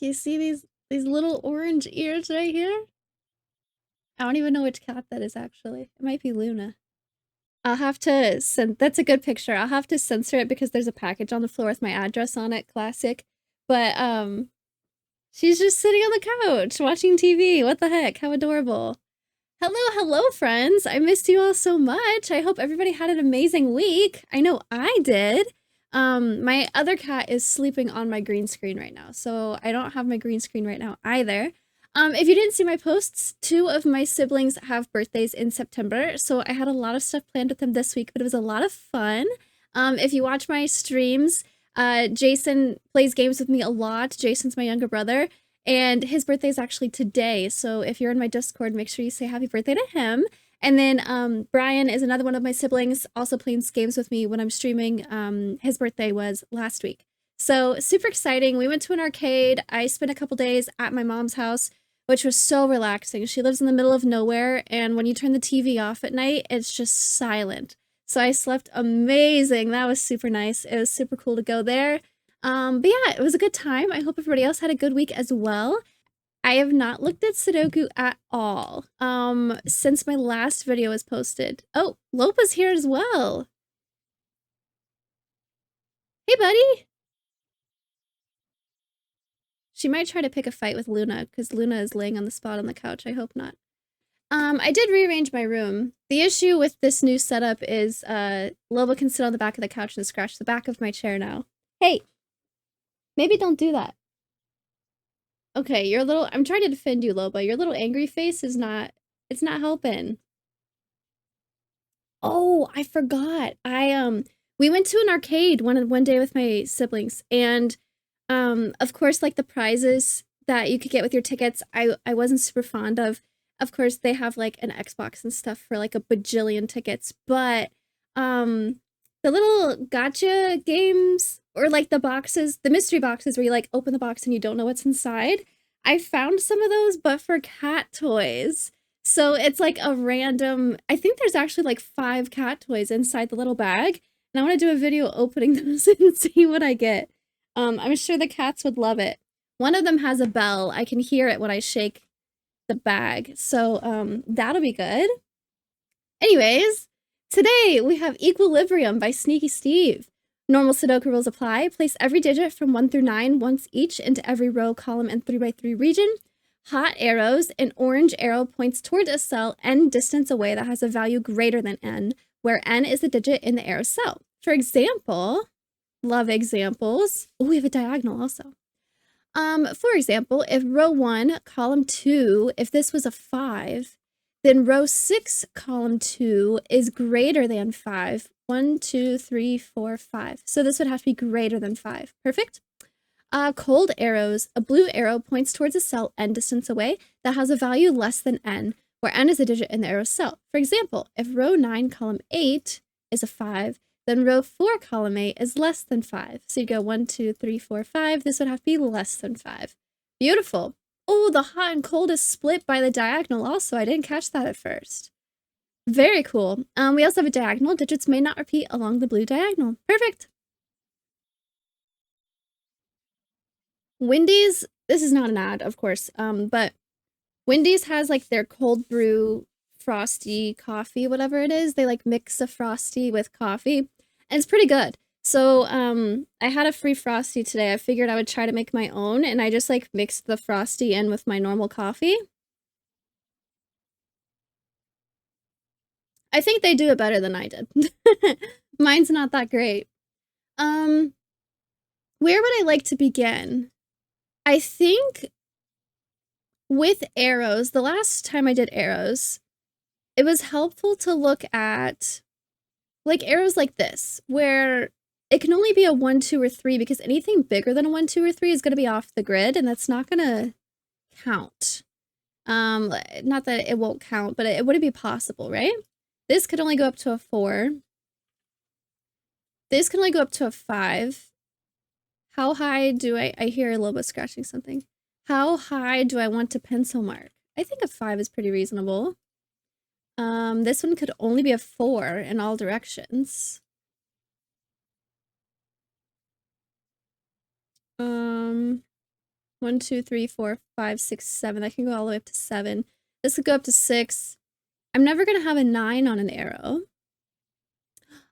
Can you see these little orange ears right here? I don't even know which cat that is actually. It might be Luna. I'll have to send, that's a good picture. I'll have to censor it because there's a package on the floor with my address on it, classic. But she's just sitting on the couch watching TV. What the heck? How adorable. Hello, friends. I missed you all so much. I hope everybody had an amazing week. I know I did. My other cat is sleeping on my green screen right now, so I don't have my green screen right now either. If you didn't see my posts, 2 of my siblings have birthdays in September, so I had a lot of stuff planned with them this week, but it was a lot of fun. If you watch my streams, Jason plays games with me a lot. Jason's my younger brother, and his birthday is actually today, so if you're in my Discord, make sure you say happy birthday to him. And then Brian is another one of my siblings, also plays games with me when I'm streaming. His birthday was last week. So super exciting. We went to an arcade. I spent a couple days at my mom's house, which was so relaxing. She lives in the middle of nowhere, and when you turn the TV off at night, it's just silent. So I slept amazing. That was super nice. It was super cool to go there. But yeah, it was a good time. I hope everybody else had a good week as well. I have not looked at Sudoku at all since my last video was posted. Oh, Lopa's here as well. Hey, buddy. She might try to pick a fight with Luna because Luna is laying on the spot on the couch. I hope not. I did rearrange my room. The issue with this new setup is Loba can sit on the back of the couch and scratch the back of my chair now. Hey, maybe don't do that. Okay, your little, I'm trying to defend you, Loba. Your little angry face is not, it's not helping. Oh, I forgot. We went to an arcade one day with my siblings, and of course, like the prizes that you could get with your tickets, I wasn't super fond of. Of course, they have like an Xbox and stuff for like a bajillion tickets, but the little gotcha games, or like the boxes, the mystery boxes where you like open the box and you don't know what's inside. I found some of those, but for cat toys. So it's like a random, I think there's actually like 5 cat toys inside the little bag. And I want to do a video opening those and see what I get. I'm sure the cats would love it. One of them has a bell. I can hear it when I shake the bag. So that'll be good. Anyways, today we have Equilibrium by SneakySteve. Normal Sudoku rules apply. Place every digit from 1 through 9 once each into every row, column, and 3x3 region. Hot arrows. An orange arrow points toward a cell n distance away that has a value greater than n, where n is the digit in the arrow cell. For example, love examples. Oh, we have a diagonal also. For example, if row 1, column 2, if this was a 5, then row 6, column 2 is greater than 5. 1, 2, 3, 4, 5. So this would have to be greater than 5. Perfect. Cold arrows. A blue arrow points towards a cell n distance away that has a value less than n, where n is a digit in the arrow cell. For example, if row 9, column 8 is a 5, then row 4, column 8 is less than 5. So you go 1, 2, 3, 4, 5. This would have to be less than 5. Beautiful. Oh, the hot and cold is split by the diagonal also. I didn't catch that at first. Very cool. We also have a diagonal. Digits may not repeat along the blue diagonal. Perfect. Wendy's, this is not an ad, of course, but Wendy's has like their cold brew frosty coffee, whatever it is. They like mix a frosty with coffee, and it's pretty good. So I had a free frosty today. I figured I would try to make my own, and I just like mixed the frosty in with my normal coffee. I think they do it better than I did. Mine's not that great. Where would I like to begin? I think with arrows, the last time I did arrows, it was helpful to look at like arrows like this, where it can only be a 1, 2, or 3, because anything bigger than a 1, 2, or 3 is going to be off the grid, and that's not going to count. Not that it won't count, but it wouldn't be possible, right? This could only go up to a 4. This can only go up to a 5. How high do I hear Loba scratching something. How high do I want to pencil mark? I think a 5 is pretty reasonable. This one could only be a 4 in all directions. 1, 2, 3, 4, 5, 6, 7. That can go all the way up to 7. This could go up to 6. I'm never going to have a 9 on an arrow.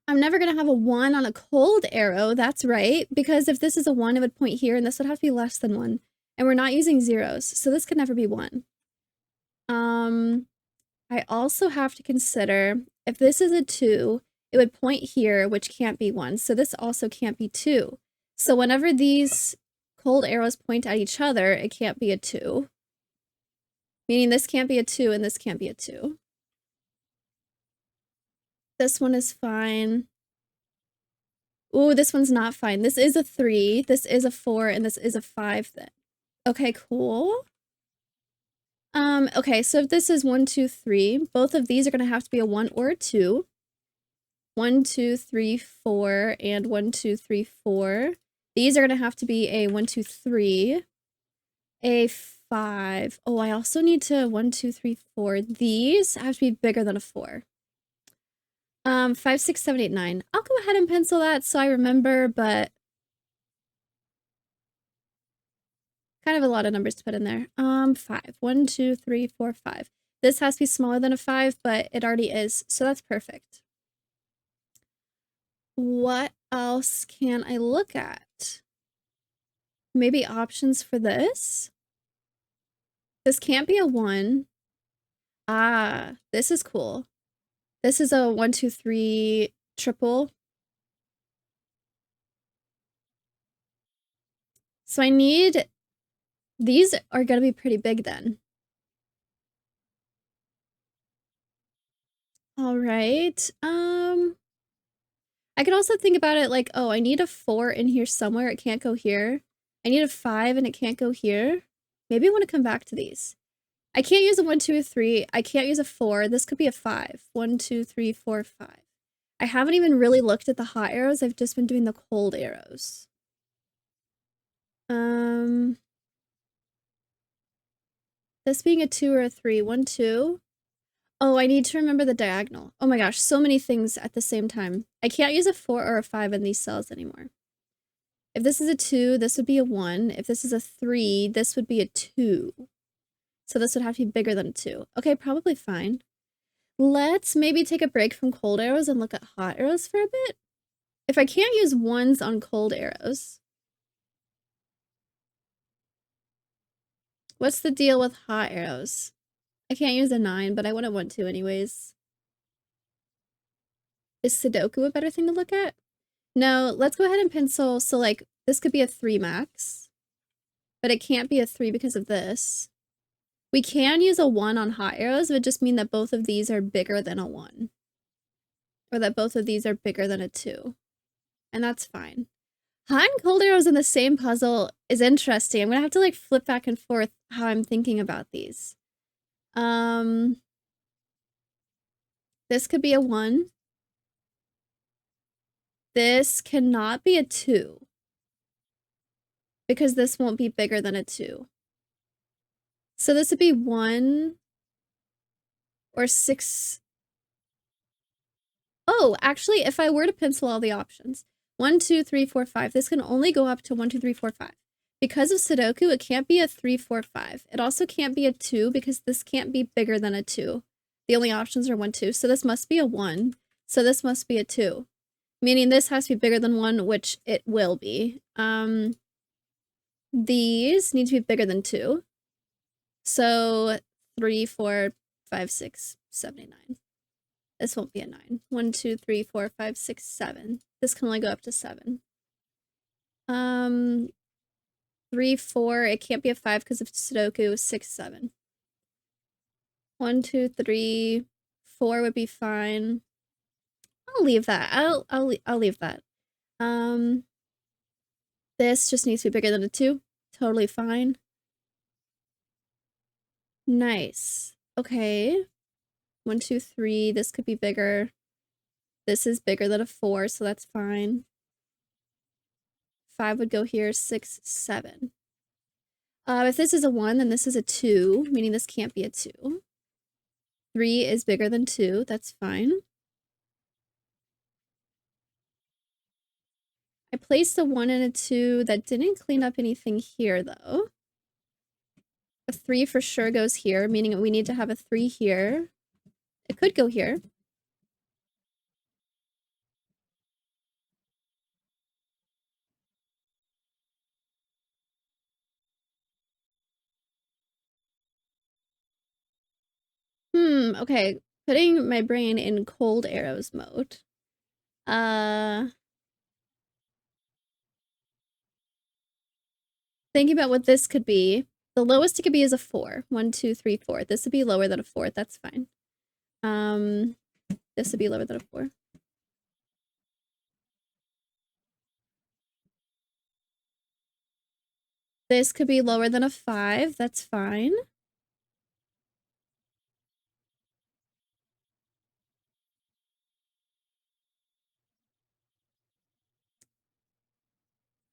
I'm never going to have a 1 on a cold arrow. That's right. Because if this is a 1, it would point here, and this would have to be less than 1. And we're not using zeros, so this could never be 1. I also have to consider, if this is a 2, it would point here, which can't be 1. So this also can't be 2. So whenever these cold arrows point at each other, it can't be a 2. Meaning this can't be a 2 and this can't be a 2. This one is fine. Ooh, this one's not fine. This is a 3, this is a 4, and this is a 5 then. Okay, cool. Okay, so if this is 1, 2, 3, both of these are gonna have to be a 1 or a 2. 1, 2, 3, 4, and 1, 2, 3, 4. These are gonna have to be a 1, 2, 3, a 5. Oh, I also need to 1, 2, 3, 4. These have to be bigger than a 4. 5, 6, 7, 8, 9. I'll go ahead and pencil that so I remember, but kind of a lot of numbers to put in there. 5. 1, 2, 3, 4, 5. This has to be smaller than a 5, but it already is, so that's perfect. What else can I look at? Maybe options for this? This can't be a 1. Ah, this is cool. This is a 1, 2, 3 triple. So I need... These are going to be pretty big then. All right. I could also think about it like, oh, I need a 4 in here somewhere. It can't go here. I need a 5 and it can't go here. Maybe I want to come back to these. I can't use a 1, 2, 3. I can't use a 4. This could be a 5. 1, 2, 3, 4, 5. I haven't even really looked at the hot arrows. I've just been doing the cold arrows. This being a 2 or a 3. 1, 2. Oh, I need to remember the diagonal. Oh my gosh, so many things at the same time. I can't use a 4 or a 5 in these cells anymore. If this is a 2, this would be a 1. If this is a 3, this would be a 2. So this would have to be bigger than a 2. Okay, probably fine. Let's maybe take a break from cold arrows and look at hot arrows for a bit. If I can't use 1s on cold arrows, what's the deal with hot arrows? I can't use a 9, but I wouldn't want to anyways. Is Sudoku a better thing to look at? No, let's go ahead and pencil. So like this could be a 3 max, but it can't be a 3 because of this. We can use a 1 on hot arrows. It would just mean that both of these are bigger than a 1. Or that both of these are bigger than a 2. And that's fine. Hot and cold arrows in the same puzzle is interesting. I'm gonna have to like flip back and forth how I'm thinking about these. This could be a 1. This cannot be a 2. Because this won't be bigger than a 2. So this would be 1 or 6. Oh, actually, if I were to pencil all the options, 1, 2, 3, 4, 5, this can only go up to 1, 2, 3, 4, 5. Because of Sudoku, it can't be a 3, 4, 5. It also can't be a 2 because this can't be bigger than a 2. The only options are 1, 2. So this must be a 1. So this must be a 2. Meaning this has to be bigger than 1, which it will be. These need to be bigger than 2. So 3, 4, 5, 6, 7, 8, 9. This won't be a 9. 1, 2, 3, 4, 5, 6, 7. This can only go up to 7. 3, 4. It can't be a 5 because of Sudoku. 6, 7. 1, 2, 3, 4 would be fine. I'll leave that. I'll leave that. This just needs to be bigger than a 2. Totally fine. Nice. Okay. 1, 2, 3. This could be bigger. This is bigger than a 4, so that's fine. 5 would go here. 6, 7. If this is a 1, then this is a 2, meaning this can't be a 2. 3 is bigger than 2. That's fine. I placed a 1 and a 2. That didn't clean up anything here, though. A 3 for sure goes here, meaning we need to have a 3 here. It could go here. Okay. Putting my brain in cold arrows mode. Thinking about what this could be. The lowest it could be is a 4. 1, 2, 3, 4. This would be lower than a 4. That's fine. This would be lower than a 4. This could be lower than a 5. That's fine.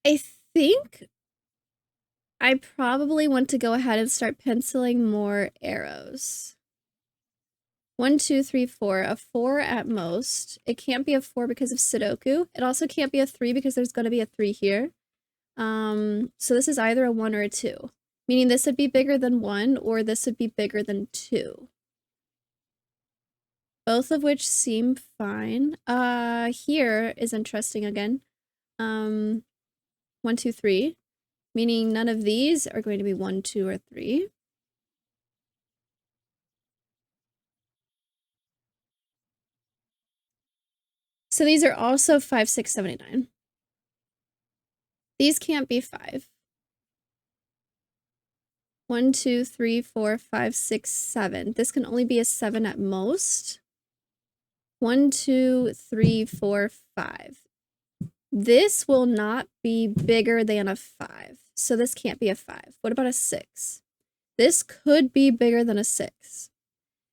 I think I probably want to go ahead and start penciling more arrows. 1, 2, 3, 4. A 4 at most. It can't be a 4 because of Sudoku. It also can't be a 3 because there's going to be a 3 here. So this is either a 1 or a 2. Meaning this would be bigger than 1 or this would be bigger than 2. Both of which seem fine. Here is interesting again. 1, 2, 3. Meaning none of these are going to be 1, 2, or 3. So these are also 5, 6, 7, 8, 9. These can't be 5. 1, 2, 3, 4, 5, 6, 7. This can only be a 7 at most. 1, 2, 3, 4, 5. This will not be bigger than a 5. So this can't be a 5. What about a 6? This could be bigger than a 6.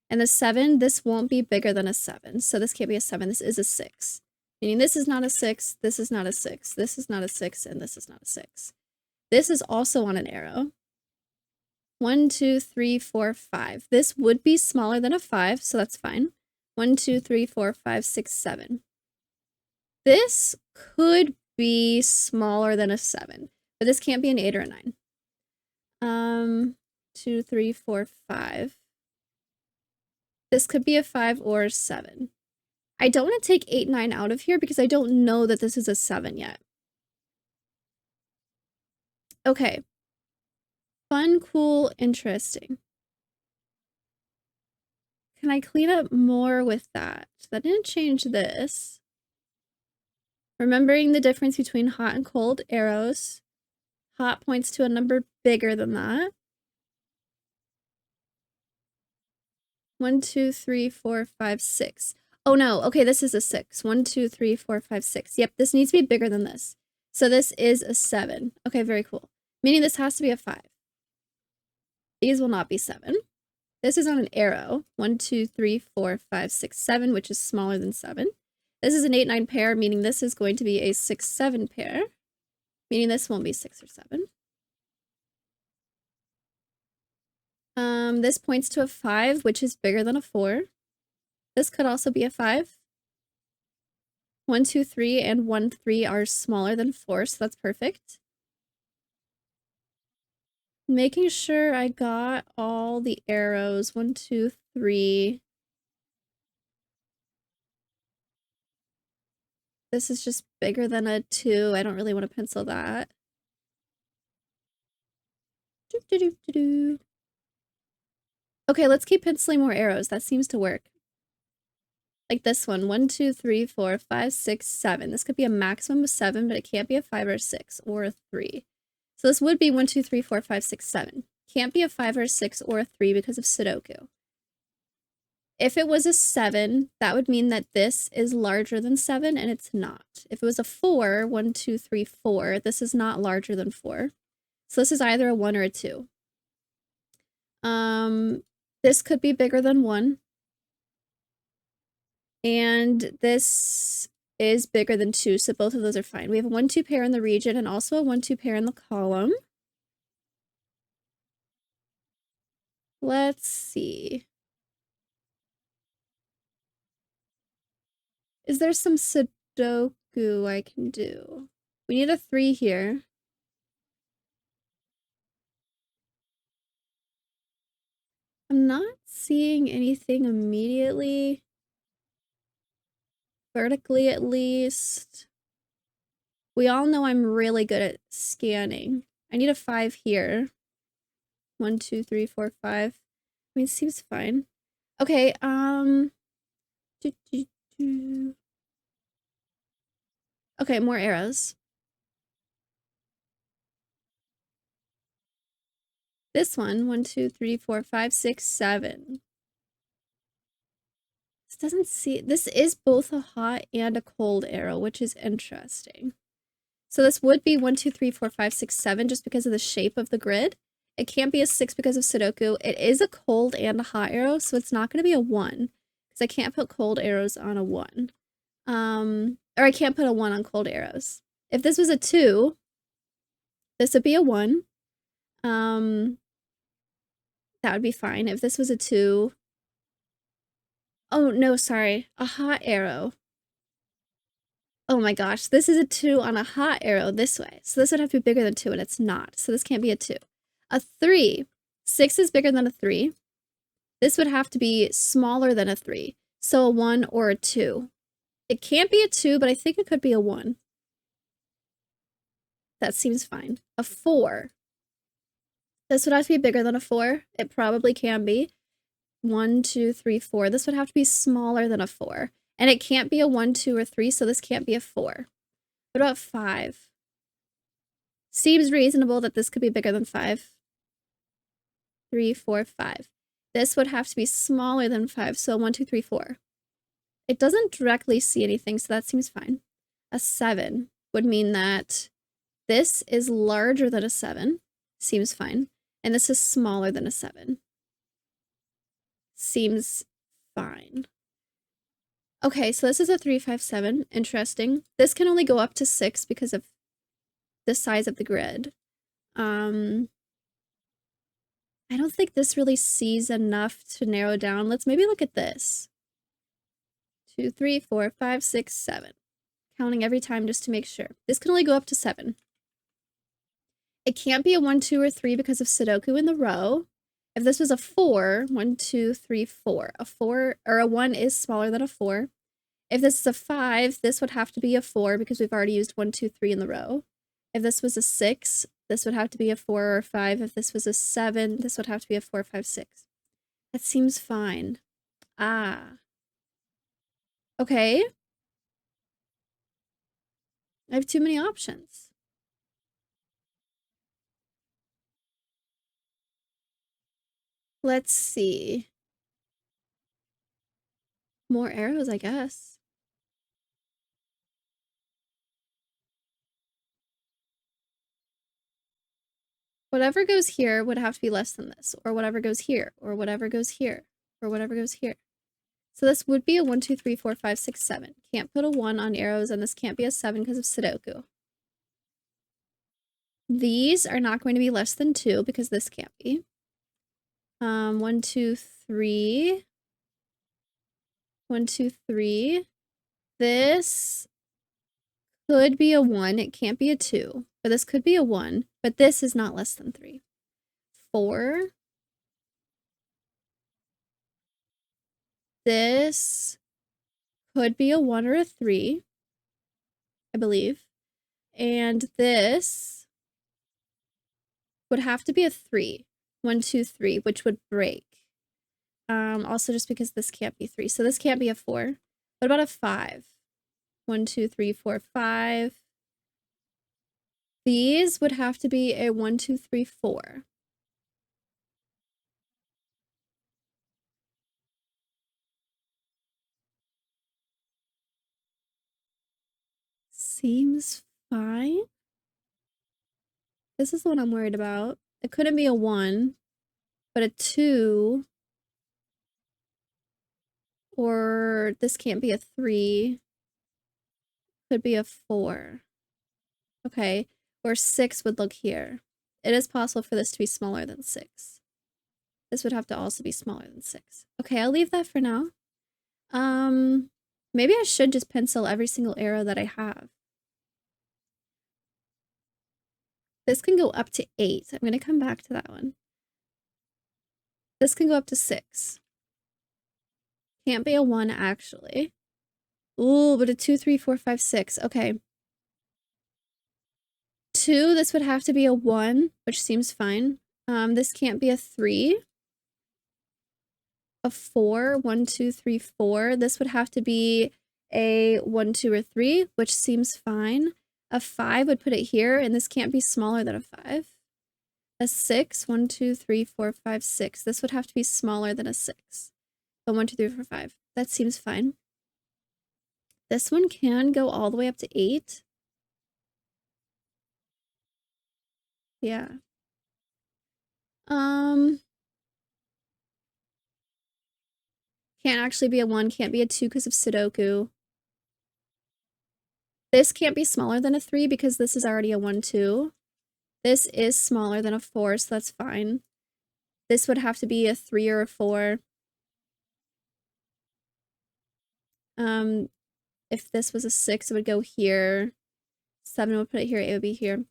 And the 7, this won't be bigger than a 7. So this can't be a 7. This is a 6. Meaning this is not a 6, this is not a 6, this is not a 6, and this is not a 6. This is also on an arrow. 1, 2, 3, 4, 5. This would be smaller than a 5, so that's fine. 1, 2, 3, 4, 5, 6, 7. This could be smaller than a 7, but this can't be an 8 or a 9. 2, 3, 4, 5. This could be a 5 or a 7. I don't want to take 8, 9 out of here because I don't know that this is a 7 yet. Okay. Fun, cool, interesting. Can I clean up more with that? That didn't change this. Remembering the difference between hot and cold arrows. Hot points to a number bigger than that. 1, 2, 3, 4, 5, 6. Oh no, okay, this is a 6. 1, 2, 3, 4, 5, 6. Yep, this needs to be bigger than this. So this is a 7. Okay, very cool. Meaning this has to be a 5. These will not be 7. This is on an arrow. 1, 2, 3, 4, 5, 6, 7, which is smaller than 7. This is an 8, 9 pair, meaning this is going to be a 6, 7 pair. Meaning this won't be 6 or 7. This points to a 5, which is bigger than a 4. This could also be a 5. 1, 2, 3, and 1, 3 are smaller than 4, so that's perfect. Making sure I got all the arrows. 1, 2, 3. This is just bigger than a 2. I don't really want to pencil that. Okay, let's keep penciling more arrows. That seems to work. Like this one. 1, 2, 3, 4, 5, 6, 7. This could be a maximum of 7, but it can't be a 5 or a 6 or a 3. So this would be 1, 2, 3, 4, 5, 6, 7. Can't be a 5 or a 6 or a 3 because of Sudoku. If it was a 7, that would mean that this is larger than 7, and it's not. If it was a 4, 1, 2, 3, 4, this is not larger than 4. So this is either a 1 or a 2. This could be bigger than 1. And this is bigger than 2, so both of those are fine. We have a 1, 2 pair in the region and also a 1, 2 pair in the column. Let's see. Is there some Sudoku I can do? We need a 3 here. I'm not seeing anything immediately. Vertically, at least. We all know I'm really good at scanning. I need a 5 here. 1, 2, 3, 4, 5. I mean, it seems fine. Okay, okay, more arrows. This one, 1, 2, 3, 4, 5, 6, 7. This doesn't see, this is both a hot and a cold arrow, which is interesting. So this would be 1, 2, 3, 4, 5, 6, 7, just because of the shape of the grid. It can't be a 6 because of Sudoku. It is a cold and a hot arrow, so it's not going to be a 1, because I can't put cold arrows on a 1. Or I can't put a 1 on cold arrows. If this was a 2, this would be a 1. That would be fine. If this was a 2... Oh, no, sorry. A hot arrow. Oh my gosh, this is a 2 on a hot arrow this way. So this would have to be bigger than 2, and it's not. So this can't be a 2. A 3. 6 is bigger than a 3. This would have to be smaller than a 3. So a 1 or a 2. It can't be a 2, but I think it could be a 1. That seems fine. A 4. This would have to be bigger than a 4. It probably can be. 1, 2, 3, 4. This would have to be smaller than a 4. And it can't be a 1, 2, or 3, so this can't be a 4. What about 5? Seems reasonable that this could be bigger than 5. 3, 4, 5. This would have to be smaller than 5, so 1, 2, 3, 4. It doesn't directly see anything, so that seems fine. A 7 would mean that this is larger than a 7. Seems fine. And this is smaller than a 7. Seems fine. Okay, so this is a 3, 5, 7. Interesting. This can only go up to 6 because of the size of the grid. I don't think this really sees enough to narrow down. Let's maybe look at this. 2, 3, 4, 5, 6, 7. Counting every time just to make sure. This can only go up to 7. It can't be a 1, 2, or 3 because of Sudoku in the row. If this was a 4, 1, 2, 3, 4. A 4 or a 1 is smaller than a 4. If this is a 5, this would have to be a 4 because we've already used 1, 2, 3 in the row. If this was a 6, this would have to be a 4 or a 5. If this was a 7, this would have to be a 4, 5, 6. That seems fine. Ah. Okay. I have too many options. Let's see. More arrows, I guess. Whatever goes here would have to be less than this, or whatever goes here, or whatever goes here, or whatever goes here. So this would be a 1, 2, 3, 4, 5, 6, 7. Can't put a 1 on arrows, and this can't be a 7 because of Sudoku. These are not going to be less than 2 because this can't be. 1, 2, 3. 1, 2, 3. This could be a 1. It can't be a 2. But this could be a 1. But this is not less than 3. 4. This could be a 1 or a 3, I believe. And this would have to be a 3. 1, 2, 3, which would break. Also just because this can't be 3. So this can't be a 4. What about a 5? 1, 2, 3, 4, 5. These would have to be a 1, 2, 3, 4. Seems fine. This is the one I'm worried about. It couldn't be a 1, but a 2. Or this can't be a 3. Could be a 4. Okay. Or 6 would look here. It is possible for this to be smaller than 6. This would have to also be smaller than 6. Okay, I'll leave that for now. Maybe I should just pencil every single arrow that I have. This can go up to 8. I'm going to come back to that one. This can go up to 6. Can't be a 1, actually. Ooh, but a 2, 3, 4, 5, 6. Okay. 2, this would have to be a 1, which seems fine. This can't be a 3. A 4, 1, 2, 3, 4. This would have to be a 1, 2, or 3, which seems fine. A 5 would put it here, and this can't be smaller than a 5. A 6, 1, 2, 3, 4, 5, 6. This would have to be smaller than a 6. But 1, 2, 3, 4, 5. That seems fine. This one can go all the way up to 8. Yeah. Can't actually be a 1, can't be a 2 because of Sudoku. This can't be smaller than a 3 because this is already a 1, 2. This is smaller than a 4, so that's fine. This would have to be a 3 or a 4. If this was a 6, it would go here. 7 would put it here, 8 would be here.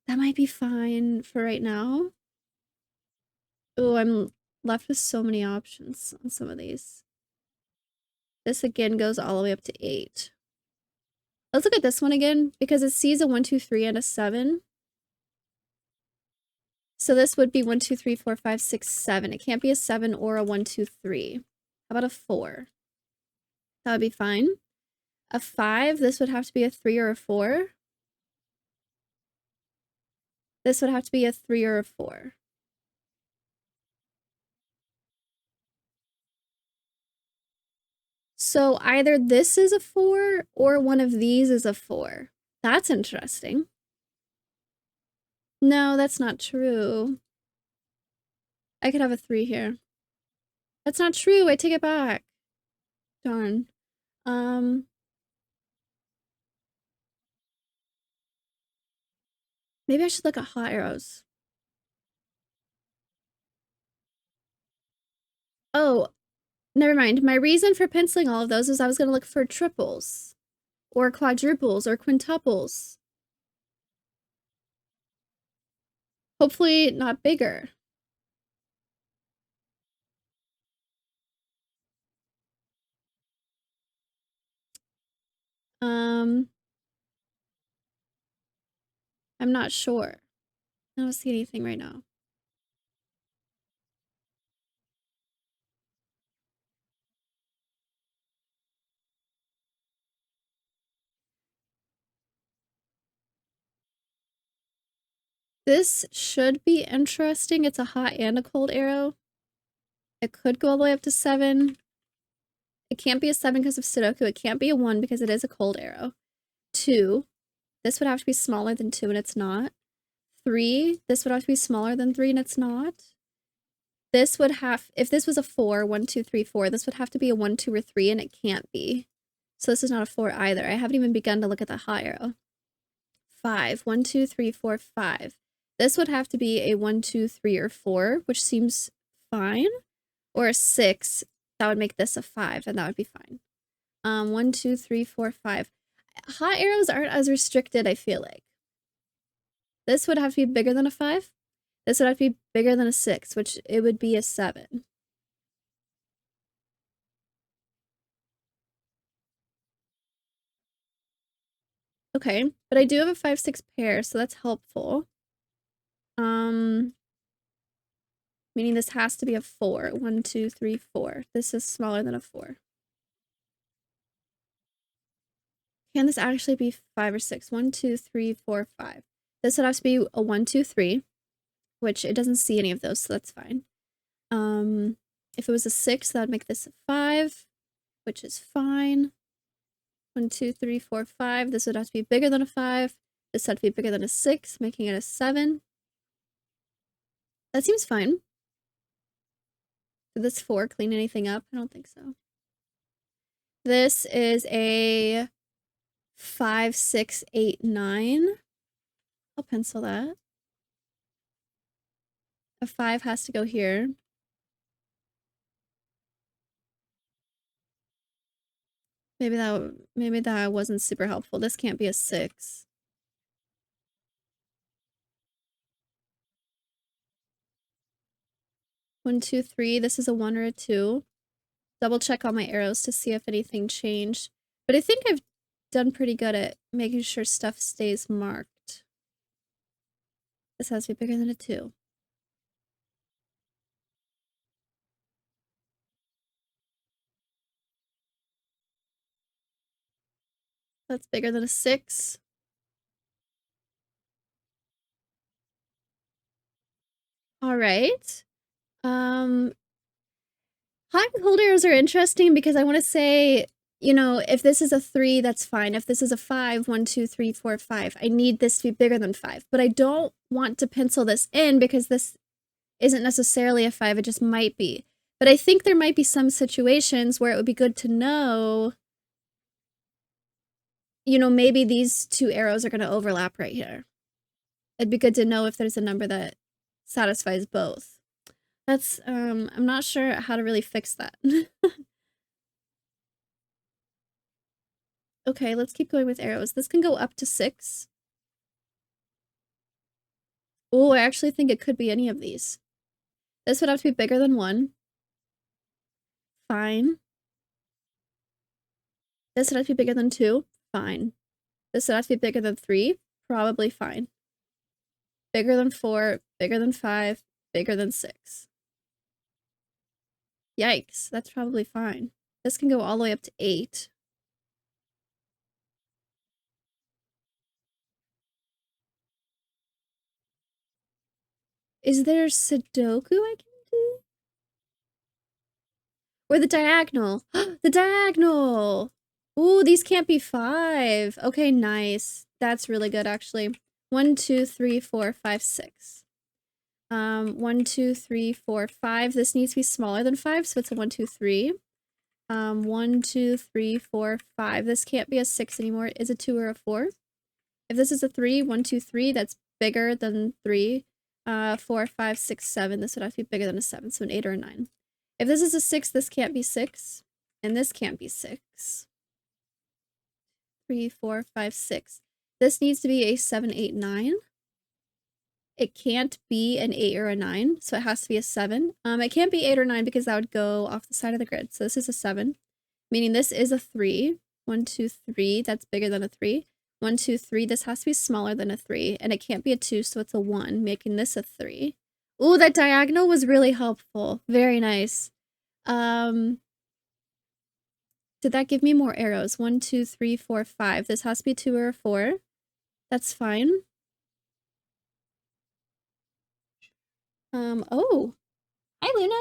That might be fine for right now. Oh, I'm left with so many options on some of these. This again goes all the way up to 8. Let's look at this one again, because it sees a 1, 2, 3, and a 7. So this would be 1, 2, 3, 4, 5, 6, 7. It can't be a 7 or a 1, 2, 3. How about a 4? That would be fine. A 5, this would have to be a 3 or a 4. This would have to be a 3 or a 4. So either this is a 4 or one of these is a 4. That's interesting. No, that's not true. I could have a 3 here. That's not true. I take it back. Darn. Maybe I should look at hot arrows. Oh, never mind. My reason for penciling all of those is I was going to look for triples or quadruples or quintuples. Hopefully not bigger. I'm not sure. I don't see anything right now. This should be interesting. It's a hot and a cold arrow. It could go all the way up to 7. It can't be a 7 because of Sudoku. It can't be a 1 because it is a cold arrow. 2. This would have to be smaller than 2 and it's not. 3. This would have to be smaller than 3 and it's not. This would have, if this was a 4, 1, 2, 3, 4, this would have to be a 1, 2, or 3 and it can't be. So this is not a 4 either. I haven't even begun to look at the hot arrow. 5. 1, 2, 3, 4, 5. This would have to be a 1, 2, 3, or 4, which seems fine. Or a 6. That would make this a 5, and that would be fine. 1, 2, 3, 4, 5. Hot arrows aren't as restricted, I feel like. This would have to be bigger than a 5. This would have to be bigger than a 6, which it would be a 7. Okay, but I do have a 5, 6 pair, so that's helpful. Meaning this has to be a 4. 1, 2, 3, 4. This is smaller than a 4. Can this actually be 5 or 6? 1, 2, 3, 4, 5. This would have to be a 1, 2, 3, which it doesn't see any of those, so that's fine. If it was a 6, that would make this a 5, which is fine. 1, 2, 3, 4, 5. This would have to be bigger than a 5. This would have to be bigger than a 6, making it a 7. That seems fine. Did this 4 clean anything up? I don't think so. This is a 5, 6, 8, 9. I'll pencil that. A 5 has to go here. Maybe that wasn't super helpful. This can't be a 6. 1, 2, 3. This is a 1 or a 2. Double check all my arrows to see if anything changed. But I think I've done pretty good at making sure stuff stays marked. This has to be bigger than a 2. That's bigger than a 6. All right. Hot and cold arrows are interesting because I want to say, you know, if this is a 3, that's fine. If this is a 5, 1, 2, 3, 4, 5, I need this to be bigger than 5. But I don't want to pencil this in because this isn't necessarily a 5, it just might be. But I think there might be some situations where it would be good to know, you know, maybe these two arrows are going to overlap right here. It'd be good to know if there's a number that satisfies both. That's, I'm not sure how to really fix that. Okay, let's keep going with arrows. This can go up to 6. Oh, I actually think it could be any of these. This would have to be bigger than 1. Fine. This would have to be bigger than 2. Fine. This would have to be bigger than 3. Probably fine. Bigger than 4. Bigger than 5. Bigger than 6. Yikes, that's probably fine. This can go all the way up to 8. Is there Sudoku I can do? Or the diagonal. The diagonal! Ooh, these can't be 5. Okay, nice. That's really good, actually. 1, 2, 3, 4, 5, 6. 1, 2, 3, 4, 5. This needs to be smaller than 5, so it's a 1, 2, 3. 1, 2, 3, 4, 5. This can't be a 6 anymore. Is a 2 or a 4? If this is a 3, 1, 2, 3, that's bigger than 3. 4, 5, 6, 7. This would have to be bigger than a 7, so an 8 or a 9. If this is a 6, this can't be 6. And this can't be 6. 3, 4, 5, 6. This needs to be a 7, 8, 9. It can't be an 8 or a 9, so it has to be a 7. It can't be 8 or 9 because that would go off the side of the grid. So this is a 7, meaning this is a 3. 1, 2, 3. That's bigger than a 3. 1, 2, 3. This has to be smaller than a 3, and it can't be a 2, so it's a 1, making this a 3. Ooh, that diagonal was really helpful. Very nice. Did that give me more arrows? 1, 2, 3, 4, 5. This has to be 2 or a 4. That's fine. Oh. Hi, Luna.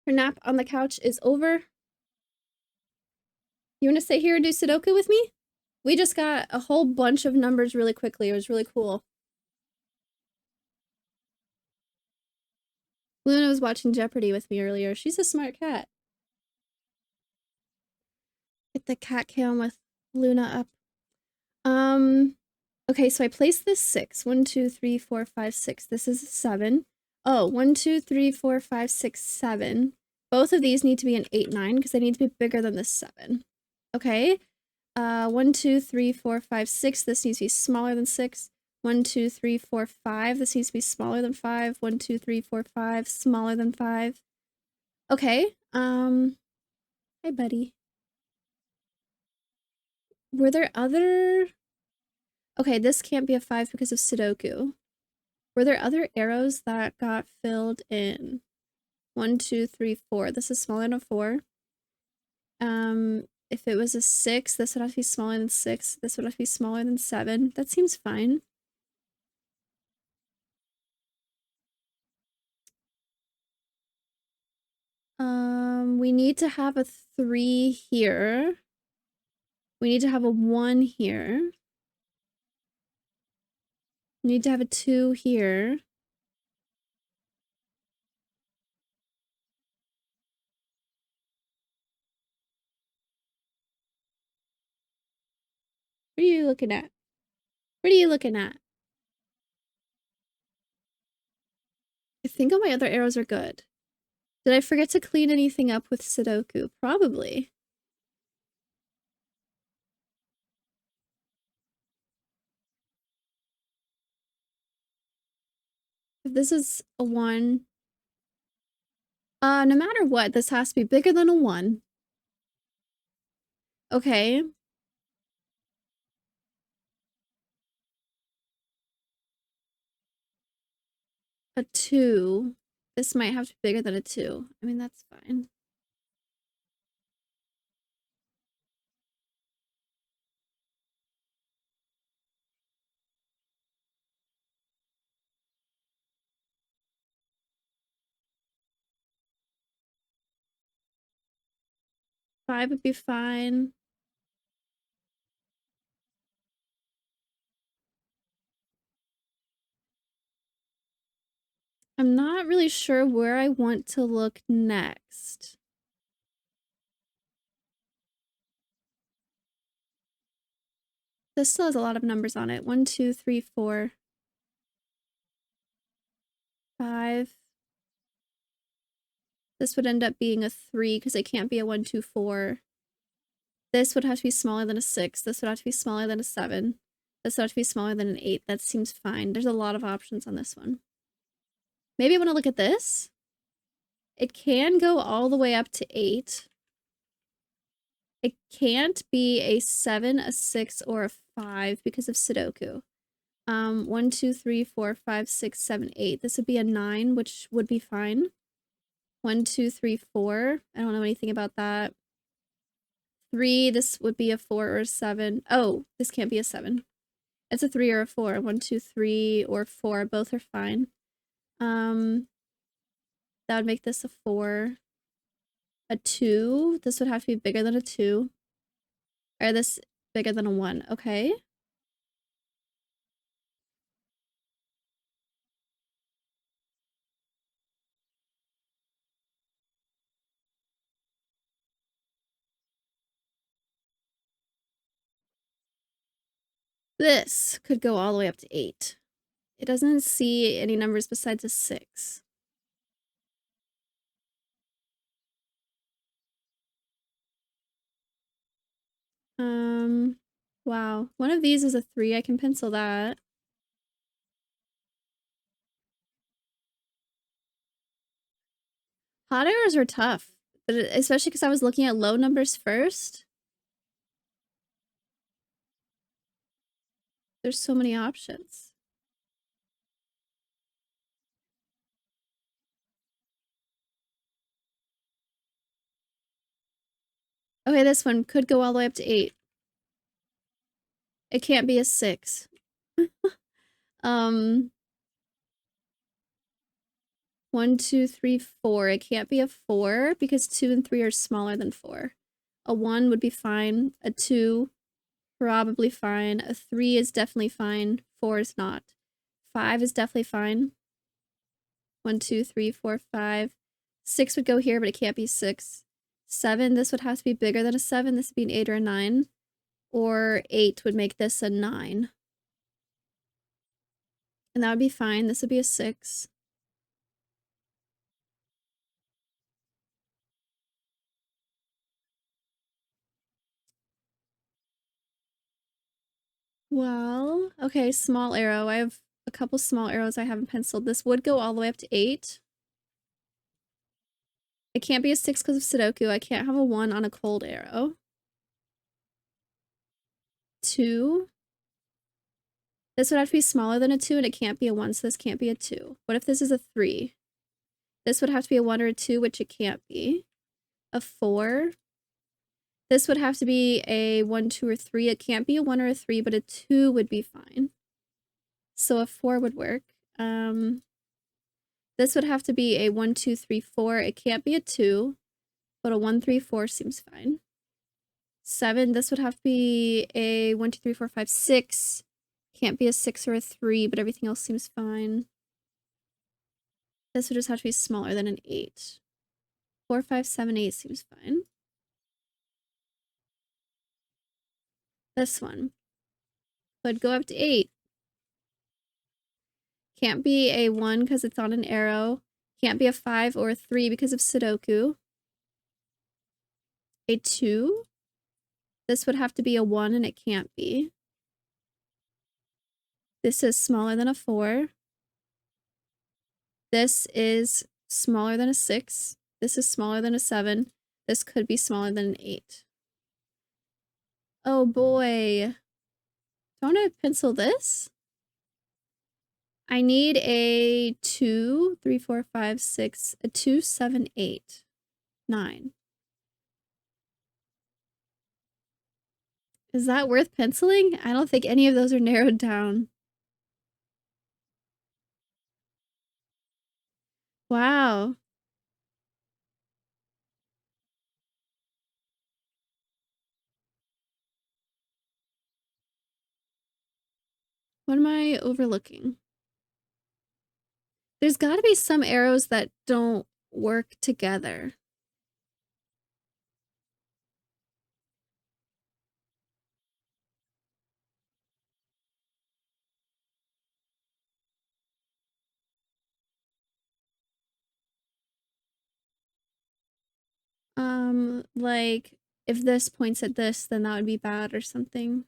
Her nap on the couch is over. You want to sit here and do Sudoku with me? We just got a whole bunch of numbers really quickly. It was really cool. Luna was watching Jeopardy with me earlier. She's a smart cat. Get the cat cam with Luna up. Okay, so I placed this 6. 1, 2, 3, 4, 5, 6. This is a 7. Oh, 1, 2, 3, 4, 5, 6, 7. Both of these need to be an 8, 9 because they need to be bigger than the 7. Okay. 1, 2, 3, 4, 5, 6. This needs to be smaller than 6. 1, 2, 3, 4, 5. This needs to be smaller than 5. 1, 2, 3, 4, 5. Smaller than 5. Okay. Hi, buddy. Were there other... Okay, this can't be a 5 because of Sudoku. Were there other arrows that got filled in? 1, 2, 3, 4. This is smaller than a 4. If it was a 6, this would have to be smaller than 6. This would have to be smaller than 7. That seems fine. We need to have a 3 here. We need to have a 1 here. We need to have a 2 here. What are you looking at? What are you looking at? I think all my other arrows are good. Did I forget to clean anything up with Sudoku? Probably. If this is a 1, no matter what, this has to be bigger than a 1. Okay. A 2. This might have to be bigger than a 2. I mean, that's fine. Five would be fine. I'm not really sure where I want to look next. This still has a lot of numbers on it. 1, 2, 3, 4, 5. This would end up being a 3 because it can't be a 1, 2, 4. This would have to be smaller than a 6. This would have to be smaller than a 7. This would have to be smaller than an 8. That seems fine. There's a lot of options on this one. Maybe I want to look at this. It can go all the way up to 8. It can't be a 7, a 6, or a 5 because of Sudoku. 1, 2, 3, 4, 5, 6, 7, 8. This would be a 9, which would be fine. 1, 2, 3, 4. I don't know anything about that. 3, this would be a 4 or a 7. Oh, this can't be a 7. It's a 3 or a 4. 1, 2, 3, or 4. Both are fine. That would make this a 4. A 2. This would have to be bigger than a 2. Or this bigger than a 1. Okay. This could go all the way up to 8. It doesn't see any numbers besides a 6. Wow. One of these is a 3. I can pencil that. Hot arrows are tough, but especially because I was looking at low numbers first. There's so many options. Okay, this one could go all the way up to 8. It can't be a 6. 1, 2, 3, 4. It can't be a 4 because 2 and 3 are smaller than 4. A 1 would be fine. A 2, probably fine. A 3 is definitely fine. 4 is not. 5 is definitely fine. 1, 2, 3, 4, 5. 6 would go here, but it can't be 6. 7, this would have to be bigger than a 7. This would be an 8 or a 9. Or 8 would make this a 9. And that would be fine. This would be a 6. Well, okay, small arrow. I have a couple small arrows I haven't penciled. This would go all the way up to 8. It can't be a 6 because of Sudoku. I can't have a 1 on a cold arrow. 2. This would have to be smaller than a 2, and it can't be a 1, so this can't be a 2. What if this is a 3? This would have to be a 1 or a 2, which it can't be. A 4. This would have to be a 1, 2, or 3. It can't be a 1 or a 3, but a 2 would be fine. So a 4 would work. This would have to be a 1, 2, 3, 4. It can't be a 2, but a 1, 3, 4 seems fine. 7, this would have to be a 1, 2, 3, 4, 5, 6. Can't be a 6 or a 3, but everything else seems fine. This would just have to be smaller than an 8. 4, 5, 7, 8 seems fine. This one would go up to 8. Can't be a 1 because it's on an arrow. Can't be a 5 or a 3 because of Sudoku. A 2. This would have to be a 1 and it can't be. This is smaller than a 4. This is smaller than a 6. This is smaller than a 7. This could be smaller than an 8. Oh boy. Don't I pencil this? I need a 2, 3, 4, 5, 6, a 2, 7, 8, 9. Is that worth penciling? I don't think any of those are narrowed down. Wow. What am I overlooking? There's got to be some arrows that don't work together. Like, if this points at this, then that would be bad or something.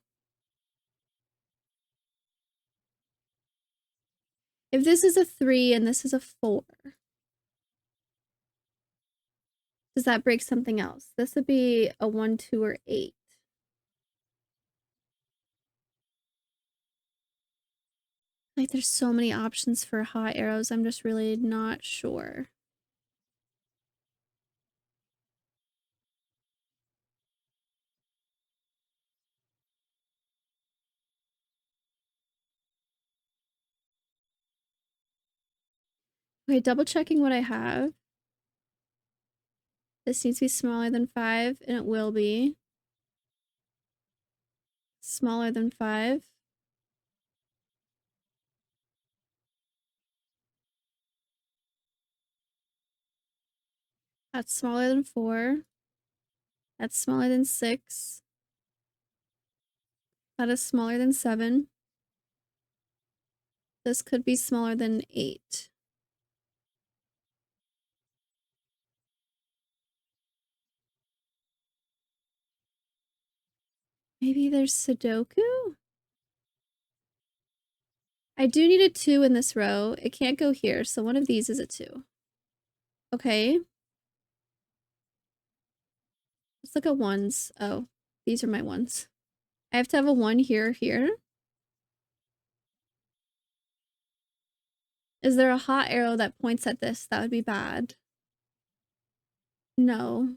If this is a 3 and this is a 4, does that break something else? This would be a 1, 2, or 8. Like, there's so many options for hot arrows, I'm just really not sure. Okay, double checking what I have. This needs to be smaller than 5, and it will be. Smaller than 5. That's smaller than 4. That's smaller than 6. That is smaller than 7. This could be smaller than 8. Maybe there's Sudoku? I do need a 2 in this row. It can't go here, so one of these is a 2. Okay. Let's look at 1s. Oh, these are my 1s. I have to have a 1 here, here. Is there a hot arrow that points at this? That would be bad. No.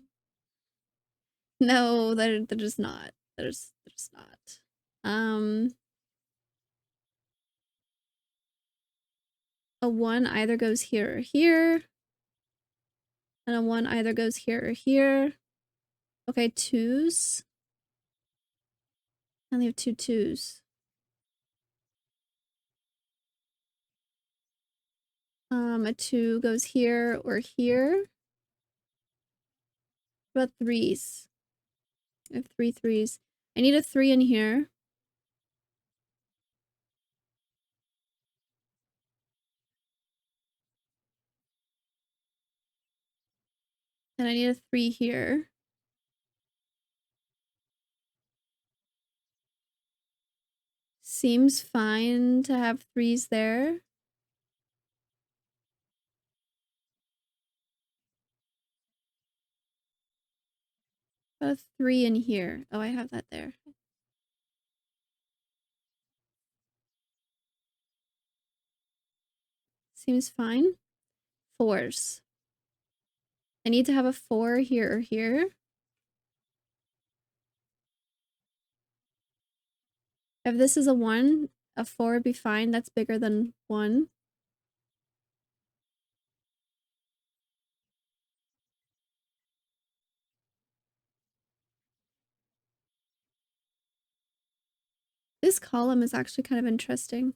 No, there's not. There's not. A 1 either goes here or here. And a 1 either goes here or here. Okay, 2s. I only have 2 2s. A 2 goes here or here. What about 3s? I have 3 3s. I need a 3 in here. And I need a 3 here. Seems fine to have 3s there. About a 3 in here. Oh, I have that there. Seems fine. 4s. I need to have a 4 here or here. If this is a 1, a 4 would be fine. That's bigger than 1. This column is actually kind of interesting.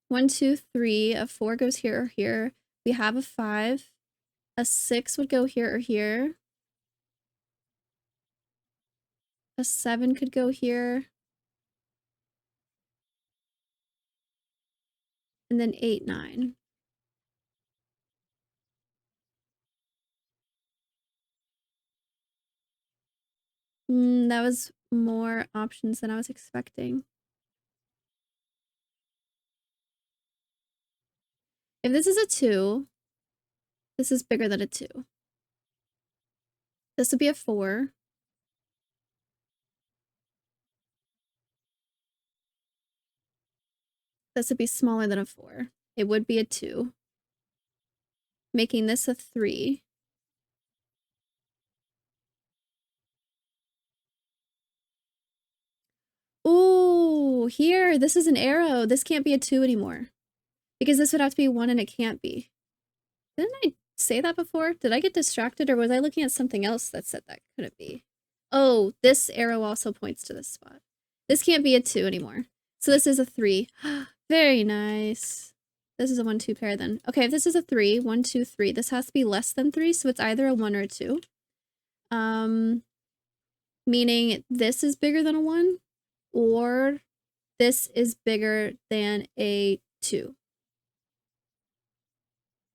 1, 2, 3. A 4 goes here or here. We have a 5. A 6 would go here or here. A 7 could go here. And then 8, 9. That was more options than I was expecting. If this is a 2, this is bigger than a 2. This would be a 4. This would be smaller than a 4. It would be a 2. Making this a 3. Ooh, here, this is an arrow. This can't be a 2 anymore. Because this would have to be 1 and it can't be. Didn't I say that before? Did I get distracted or was I looking at something else that said that couldn't be? Oh, this arrow also points to this spot. This can't be a 2 anymore. So this is a 3. Very nice. This is a 1-2 pair then. Okay, if this is a 3, 1, 2, 3, this has to be less than 3, so it's either a 1 or a 2. Meaning this is bigger than a 1, or this is bigger than a 2.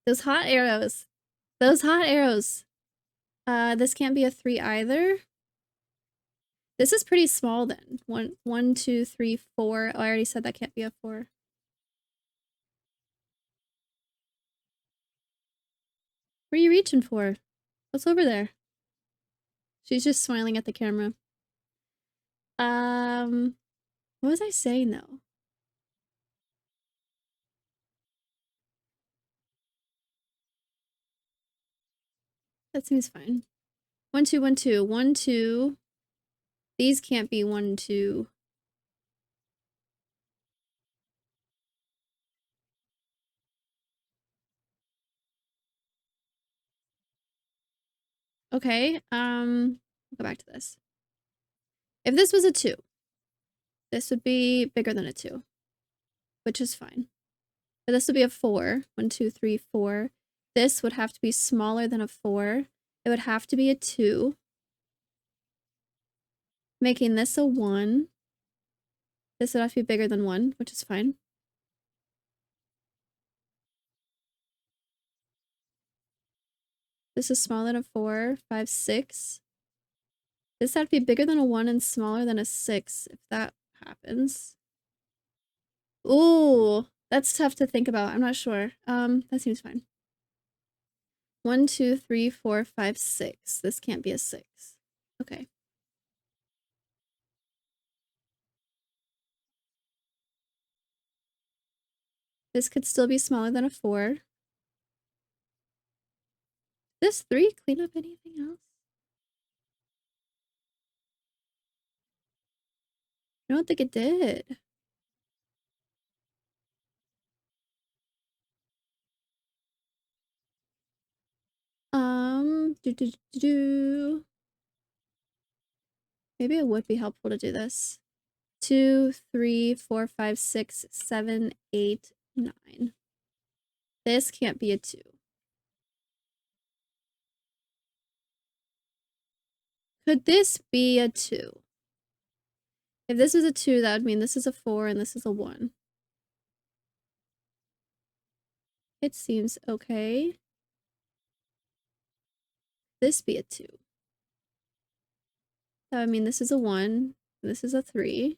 Those hot arrows. Those hot arrows. This can't be a 3 either. This is pretty small then. 1, 2, 3, 4. Oh, I already said that can't be a 4. What are you reaching for? What's over there? She's just smiling at the camera. What was I saying though? That seems fine. 1, 2, 1, 2. 1, 2. These can't be 1, 2. Okay, I'll go back to this. If this was a 2, this would be bigger than a 2, which is fine. But this would be a 4. 1, 2, 3, 4. This would have to be smaller than a 4. It would have to be a 2. Making this a 1. This would have to be bigger than 1, which is fine. This is smaller than a 4, 5, 6. This would have to be bigger than a 1 and smaller than a 6, if that happens. Ooh, that's tough to think about. I'm not sure. That seems fine. 1, 2, 3, 4, 5, 6. This can't be a 6. Okay. This could still be smaller than a 4. This 3 clean up anything else? I don't think it did. Maybe it would be helpful to do this. 2, 3, 4, 5, 6, 7, 8, 9. This can't be a 2. Could this be a 2? If this is a 2, that would mean this is a 4 and this is a 1. It seems okay. This be a 2. That would mean this is a 1, this is a 3.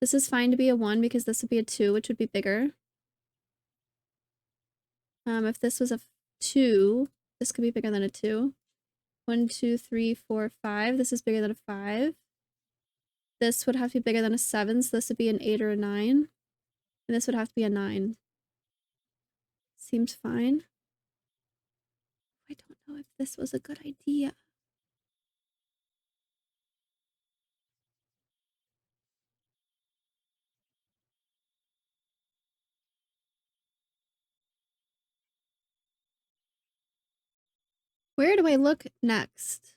This is fine to be a 1 because this would be a 2, which would be bigger. If this was a 2, this could be bigger than a 2. 1, 2, 3, 4, 5. This is bigger than a 5. This would have to be bigger than a 7, so this would be an 8 or a 9. And this would have to be a 9. Seems fine. I don't know if this was a good idea. Where do I look next?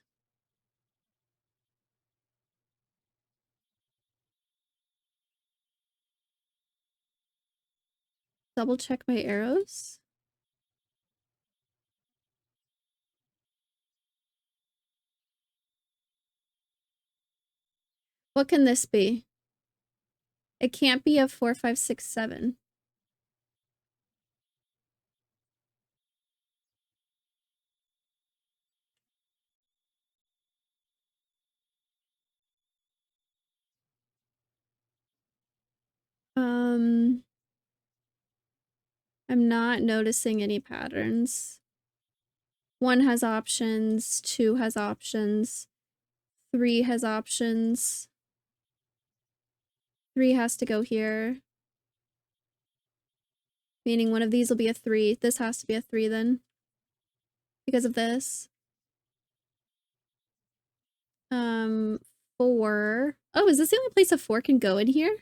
Double check my arrows. What can this be? It can't be a 4, 5, 6, 7. I'm not noticing any patterns. 1 has options, 2 has options, 3 has options. 3 has to go here. Meaning one of these will be a 3. This has to be a 3 then. Because of this. 4. Oh, is this the only place a 4 can go in here?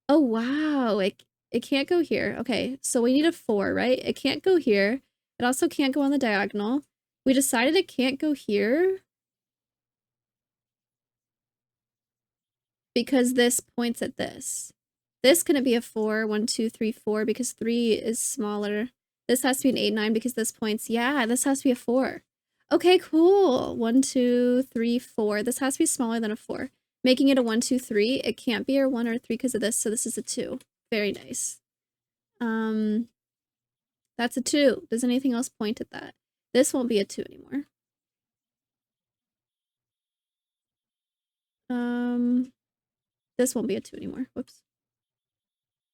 Oh, wow. It can't go here. Okay, so we need a 4, right? It can't go here. It also can't go on the diagonal. We decided it can't go here because this points at this. This couldn't be a 4, 1, 2, 3, 4, because 3 is smaller. This has to be an 8, 9 because this points. Yeah, this has to be a 4. Okay, cool. 1, 2, 3, 4. This has to be smaller than a 4. Making it a 1, 2, 3. It can't be a 1 or a 3 because of this, so this is a 2. Very nice. That's a 2. Does anything else point at that? This won't be a 2 anymore. This won't be a 2 anymore. Whoops.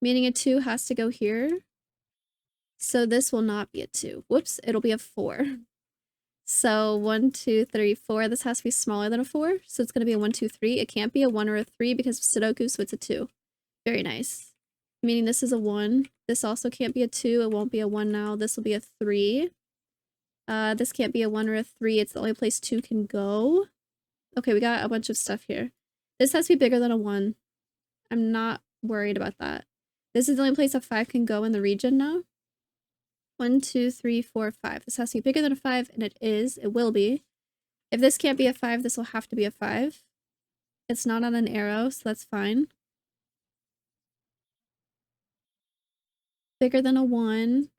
Meaning a 2 has to go here. So this will not be a 2. Whoops, it'll be a 4. So 1, 2, 3, 4. This has to be smaller than a 4. So it's going to be a 1, 2, 3. It can't be a 1 or a 3 because of Sudoku, so it's a 2. Very nice. Meaning this is a 1. This also can't be a 2. It won't be a 1 now. This will be a 3. This can't be a 1 or a 3. It's the only place 2 can go. Okay, we got a bunch of stuff here. This has to be bigger than a 1. I'm not worried about that. This is the only place a 5 can go in the region now. 1, 2, 3, 4, 5. This has to be bigger than a 5, and it is. It will be. If this can't be a 5, this will have to be a 5. It's not on an arrow, so that's fine. Bigger than a 1.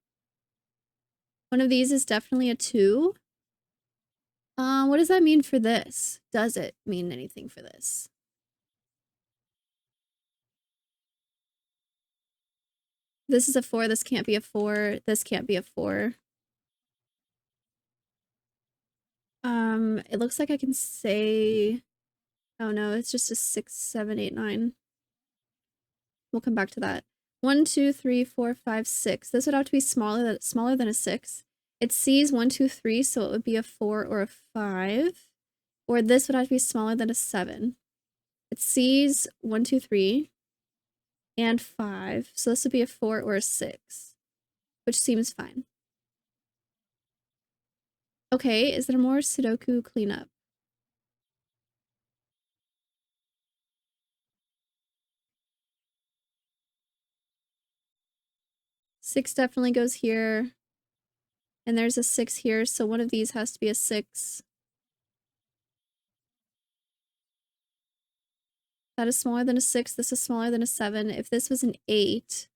One of these is definitely a 2. What does that mean for this? Does it mean anything for this? This is a 4. This can't be a 4. This can't be a 4. It looks like I can say... Oh no, it's just a 6, 7, 8, 9. We'll come back to that. 1, 2, 3, 4, 5, 6. This would have to be smaller than a 6. It sees 1, 2, 3, so it would be a 4 or a 5. Or this would have to be smaller than a 7. It sees 1, 2, 3, and 5. So this would be a 4 or a 6, which seems fine. Okay, is there more Sudoku cleanup? Six definitely goes here. And there's a 6 here, so one of these has to be a 6. That is smaller than a 6. This is smaller than a 7. If this was an 8,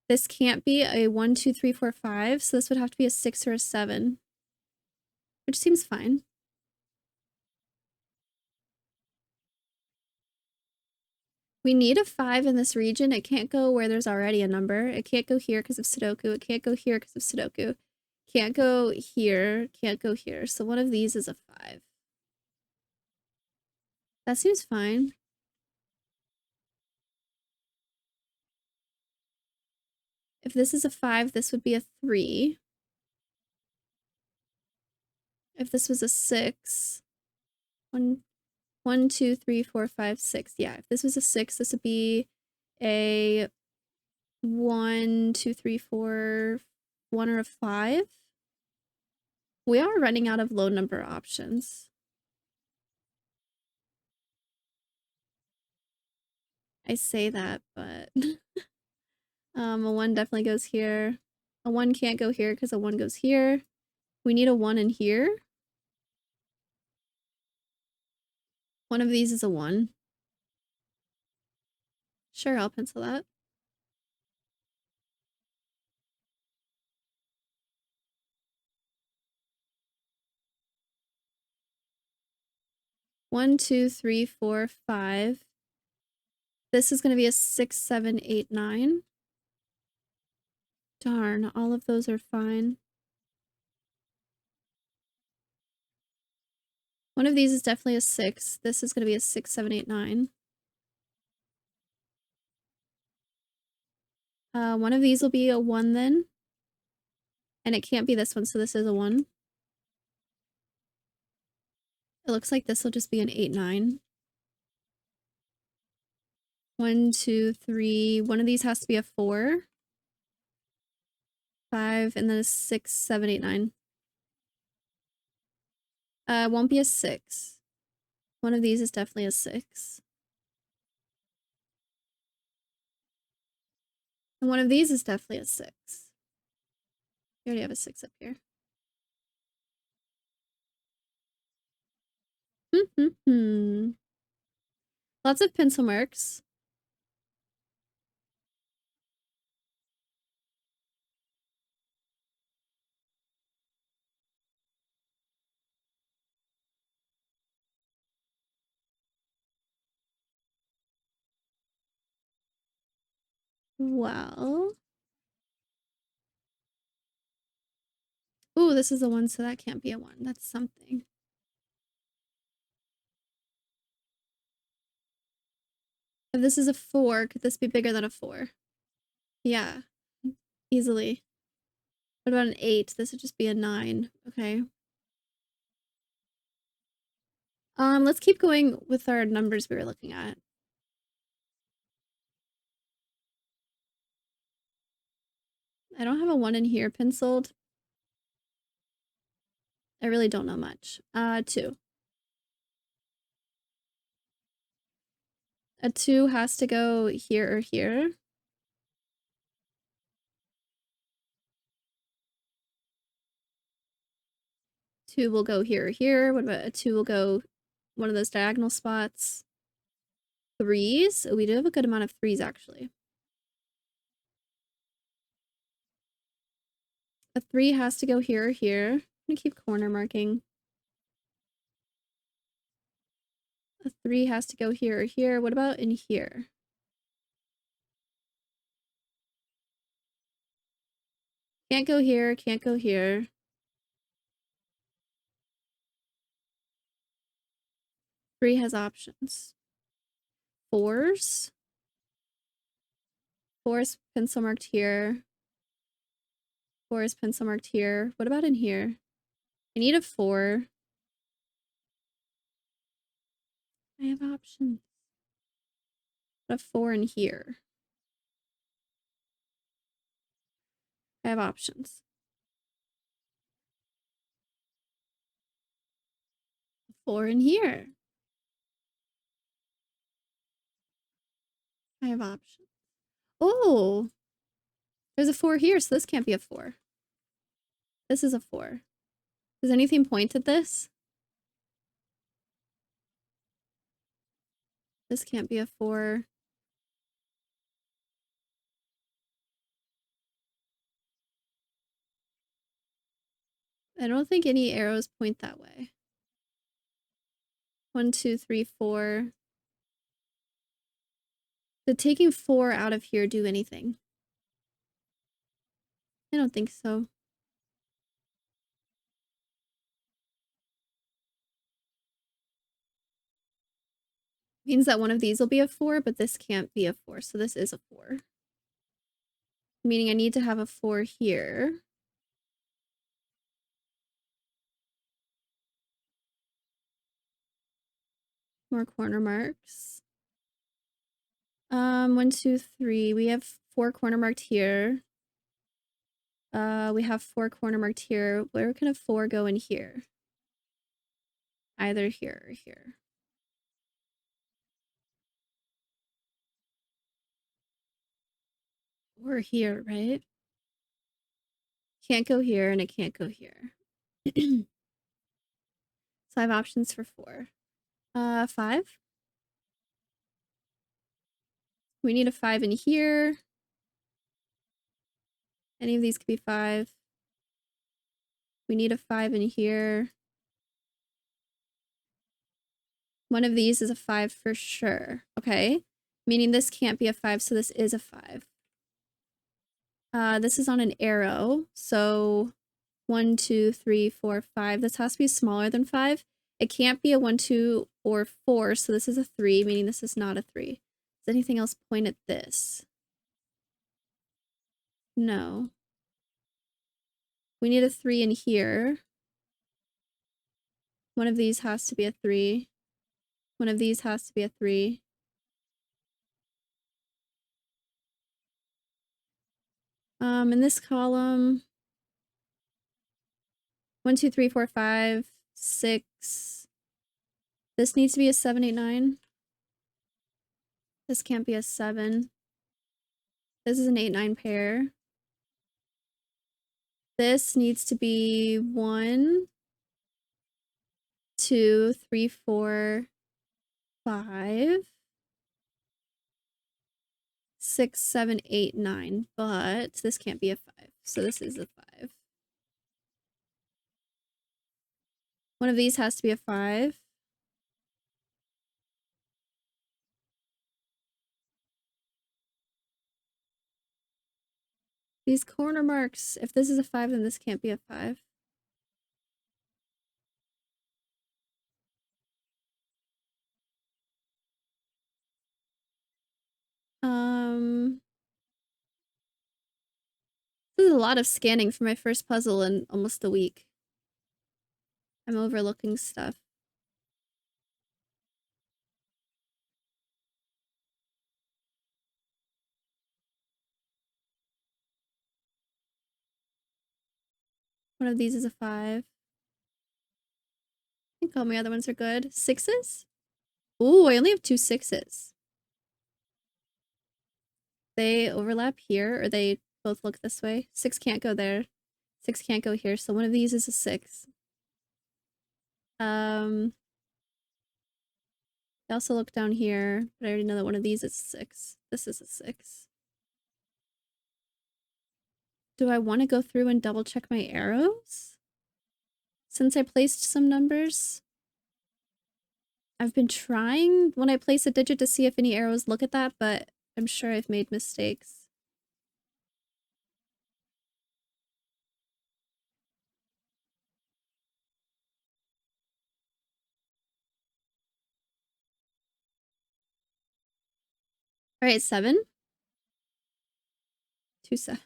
this can't be a 1, 2, 3, 4, 5, so this would have to be a 6 or a 7. Which seems fine. We need a 5 in this region. It can't go where there's already a number. It can't go here because of Sudoku. It can't go here because of Sudoku. Can't go here. Can't go here. So one of these is a 5. That seems fine. If this is a 5, this would be a 3. If this was a 6, 1, 2, 3, 4, 5, 6. Yeah, if this was a 6, this would be a 1, 2, 3, 4, 1 or a 5. We are running out of low number options. I say that, but a 1 definitely goes here. A 1 can't go here because a 1 goes here. We need a 1 in here. One of these is a 1. Sure, I'll pencil that. One, 2, 3, 4, 5. This is going to be a 6, 7, 8, 9. Darn, all of those are fine. One of these is definitely a 6. This is going to be a 6, 7, 8, 9. One of these will be a 1 then. And it can't be this one, so this is a 1. It looks like this will just be an 8, 9. 1, 2, 3. One of these has to be a 4. 5, and then a 6, 7, 8, 9. Won't be a 6. One of these is definitely a 6. And one of these is definitely a 6. We already have a 6 up here. Lots of pencil marks. Well. Ooh, this is a 1, so that can't be a 1. That's something. If this is a 4, could this be bigger than a 4? Yeah, easily. What about an 8? This would just be a 9. Okay. Let's keep going with our numbers we were looking at. I don't have a 1 in here penciled. I really don't know much. 2. A 2 has to go here or here. 2 will go here or here. What about a 2 will go one of those diagonal spots? 3s? Oh, we do have a good amount of 3s, actually. A 3 has to go here or here. I'm gonna keep corner marking. A 3 has to go here or here. What about in here? Can't go here, can't go here. 3 has options. 4s? 4 is pencil marked here. 4 is pencil marked here. What about in here? I need a 4. I have options. What a 4 in here? I have options. 4 in here. I have options. Oh! There's a 4 here, so this can't be a 4. This is a 4. Does anything point at this? This can't be a 4. I don't think any arrows point that way. 1, 2, 3, 4. Did taking 4 out of here do anything? I don't think so. Means that one of these will be a 4, but this can't be a 4, so this is a 4. Meaning I need to have a 4 here. More corner marks. 1, 2, 3. We have 4 corner marked here. We have 4 corner marked here. Where can a 4 go in here? Either here or here. Or here, right? Can't go here and it can't go here. So I have options for 4. 5. We need a 5 in here. Any of these could be 5. We need a 5 in here. One of these is a 5 for sure. Okay. Meaning this can't be a 5, so this is a 5. This is on an arrow. So 1, 2, 3, 4, 5. This has to be smaller than 5. It can't be a 1, 2, or 4, so this is a 3, meaning this is not a 3. Does anything else point at this? No. We need a 3 in here. One of these has to be a 3. One of these has to be a 3. In this column, 1, 2, 3, 4, 5, 6. This needs to be a 7, 8, 9. This can't be a 7. This is an 8, 9 pair. This needs to be 1, 2, 3, 4, 5, 6, 7, 8, 9. But this can't be a 5. So this is a 5. One of these has to be a 5. These corner marks, if this is a 5, then this can't be a 5. This is a lot of scanning for my first puzzle in almost a week. I'm overlooking stuff. One of these is a 5. I think all my other ones are good. 6s? Ooh, I only have 2 6s. They overlap here, or they both look this way. 6 can't go there. 6 can't go here, so one of these is a 6. I also look down here, but I already know that one of these is a 6. This is a 6. Do I want to go through and double check my arrows? Since I placed some numbers? I've been trying when I place a digit to see if any arrows look at that, but I'm sure I've made mistakes. Alright, 7. 2 7.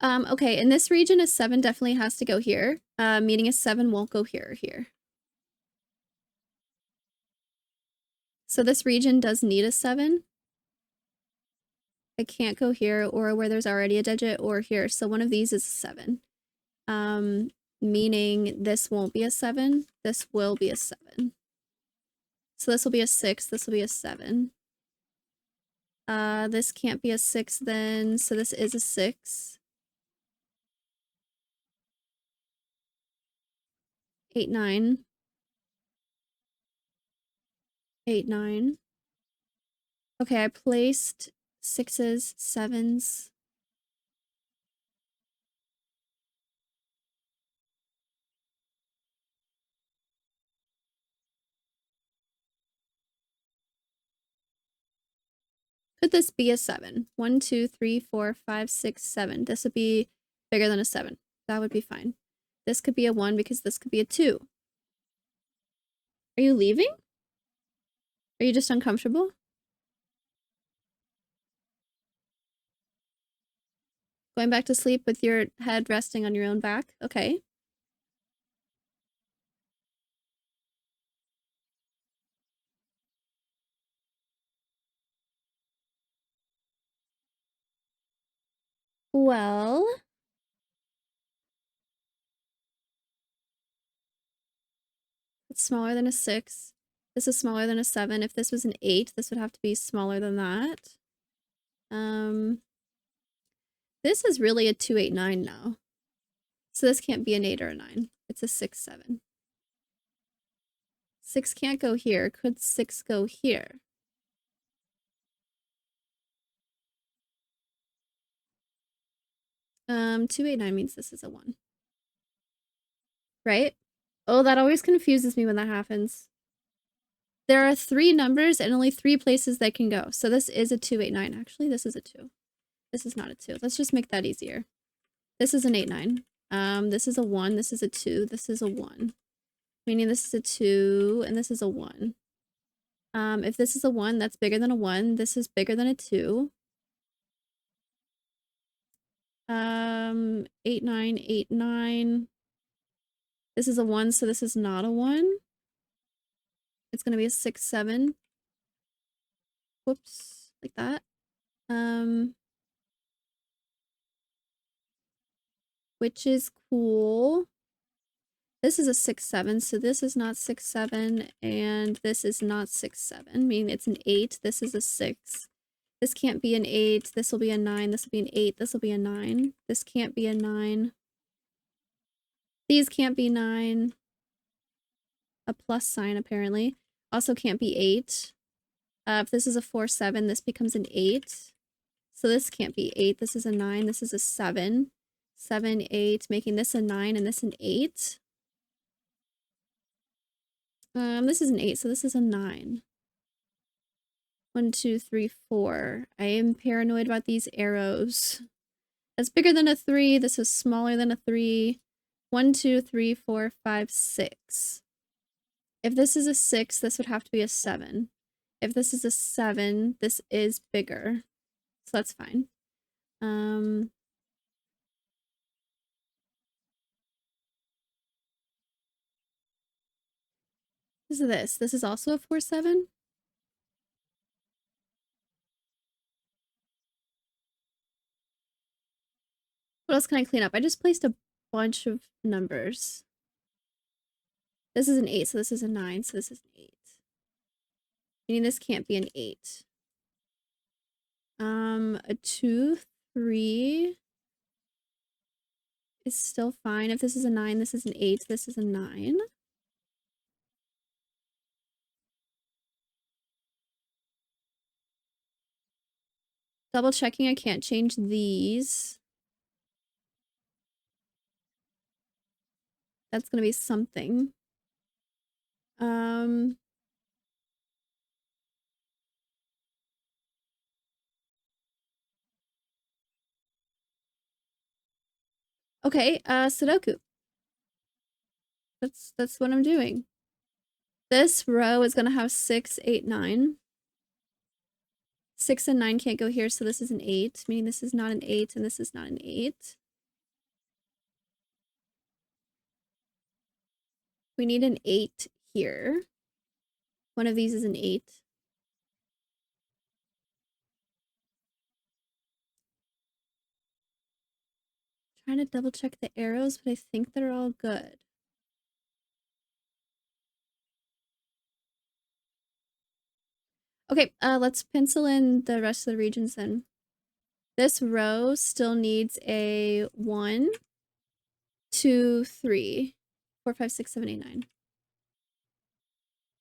Okay, in this region, a 7 definitely has to go here, meaning a 7 won't go here or here. So this region does need a 7. I can't go here or where there's already a digit or here, so one of these is a 7. Meaning this won't be a 7, this will be a 7. So this will be a 6, this will be a 7. This can't be a 6 then, so this is a 6. 8, 9. 8, 9. Okay, I placed 6s, 7s. Could this be a 7? 1, 2, 3, 4, 5, 6, 7. This would be bigger than a 7. That would be fine. This could be a 1 because this could be a 2. Are you leaving? Are you just uncomfortable? Going back to sleep with your head resting on your own back? Okay. Well, it's smaller than a 6. This is smaller than a 7. If this was an 8, this would have to be smaller than that. This is really a 2, 8, 9 now. So this can't be an 8 or a 9. It's a 6, 7. 6 can't go here. Could 6 go here? 2, 8, 9 means this is a 1. Right? Oh, that always confuses me when that happens. There are 3 numbers and only 3 places they can go. So this is a 2, 8, 9. Actually, this is a 2. This is not a 2. Let's just make that easier. This is an 8, 9. This is a 1. This is a 2. This is a 1. Meaning this is a 2 and this is a 1. If this is a 1, that's bigger than a 1. This is bigger than a 2. 8, 9, 8, 9. This is a 1, so this is not a 1. It's gonna be a 6, 7. Whoops, like that. Which is cool. This is a 6, 7, so this is not 6, 7, and this is not 6, 7, meaning it's an 8. This is a 6. This can't be an 8. This will be a 9. This will be an 8. This will be a 9. This can't be a 9. These can't be 9. A plus sign, apparently. Also can't be 8. If this is a 4, 7, this becomes an 8. So this can't be 8. This is a 9. This is a 7. 7, 8, making this a 9 and this an 8. This is an 8, so this is a 9. 1, 2, 3, 4. I am paranoid about these arrows. That's bigger than a 3. This is smaller than a 3. 1, 2, 3, 4, 5, 6. If this is a 6, this would have to be a 7. If this is a 7, this is bigger. So that's fine. This is this. This is also a 4, 7. What else can I clean up? I just placed a bunch of numbers. This is an 8, so this is a 9, so this is an 8. Meaning this can't be an 8. A 2, 3 is still fine. If this is a 9, this is an 8, this is a 9. Double checking, I can't change these. That's gonna be something. Okay, Sudoku. That's what I'm doing. This row is gonna have 6, 8, 9. 6 and 9 can't go here, so this is an 8, meaning this is not an 8 and this is not an 8. We need an 8 here. One of these is an 8. Trying to double check the arrows, but I think they're all good. Okay, let's pencil in the rest of the regions then. This row still needs a 1, 2, 3, 4, 5, 6, 7, 8, 9.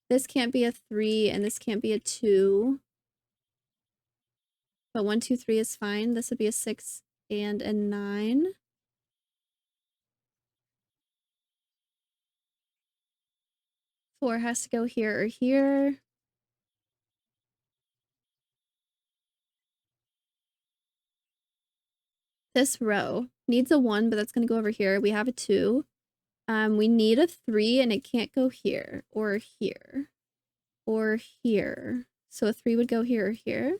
This can't be a 3 and this can't be a 2. But 1, 2, 3 is fine. This would be a 6 and a 9. Four has to go here or here. This row needs a 1, but that's going to go over here. We have a 2. We need a 3, and it can't go here or here or here. So a 3 would go here or here.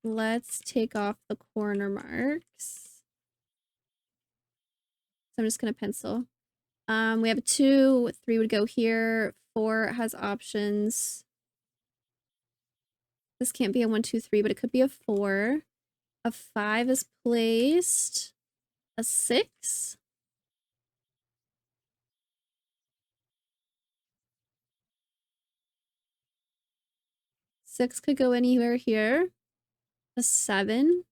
Let's take off the corner marks. So I'm just going to pencil. We have a 2, 3 would go here. 4 has options. This can't be a 1, 2, 3, but it could be a 4. A 5 is placed. A 6. Six could go anywhere here. A 7,